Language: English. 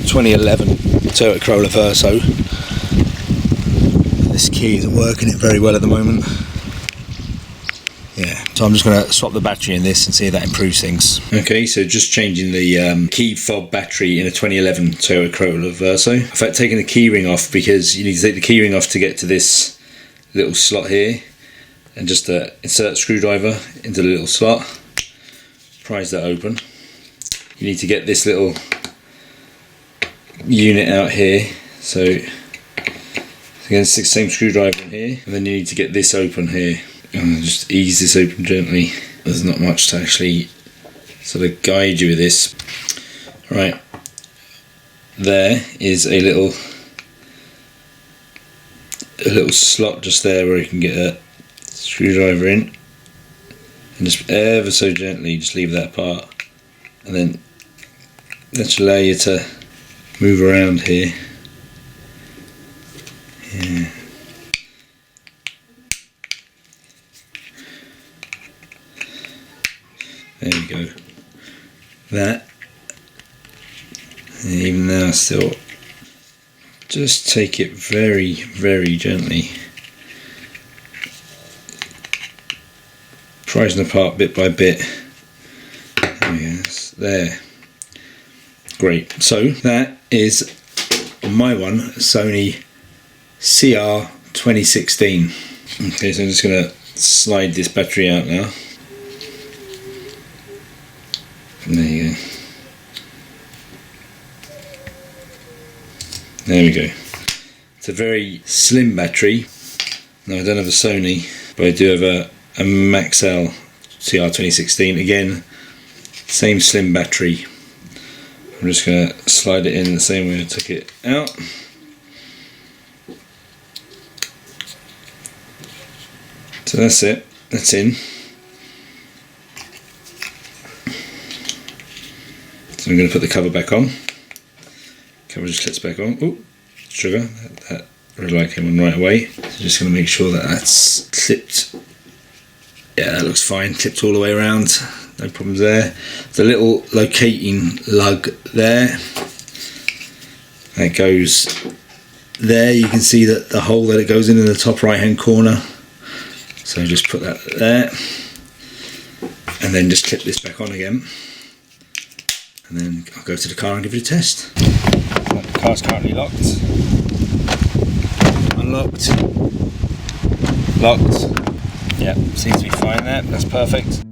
2011 Toyota Corolla Verso. This key isn't working it very well at the moment. Yeah, so I'm just going to swap the battery in this and see if that improves things. Okay, so just changing the key fob battery in a 2011 Toyota Corolla Verso. In fact, taking the key ring off, because you need to take the key ring off to get to this little slot here, and just insert a screwdriver into the little slot, prise that open. You need to get this little unit out here, so again, stick the same screwdriver in here, and then you need to get this open here. And just ease this open gently. There's not much to actually sort of guide you with this. Right, there is a little slot just there where you can get a screwdriver in, and just ever so gently just leave that apart, and then that should allow you to move around here. Yeah. There we go. That, and even now still, just take it very, very gently, prising apart bit by bit. Yes, there. Great. So that is on my one, Sony CR 2016. Okay, so I'm just going to slide this battery out now. There you go. There we go. It's a very slim battery. Now, I don't have a Sony, but I do have a Maxell CR 2016. Again, same slim battery. I'm just going to slide it in the same way I took it out. So that's it. That's in. So I'm going to put the cover back on. Cover just clips back on. Oh, sugar. That red light came on right away. So just going to make sure that that's clipped. Yeah, that looks fine. Clipped all the way around. No problems there. There's a little locating lug there. That goes there. You can see that the hole that it goes in the top right hand corner. So just put that there. And then just clip this back on again. And then I'll go to the car and give it a test. The car's currently locked. Unlocked. Locked. Yeah, seems to be fine there. That's perfect.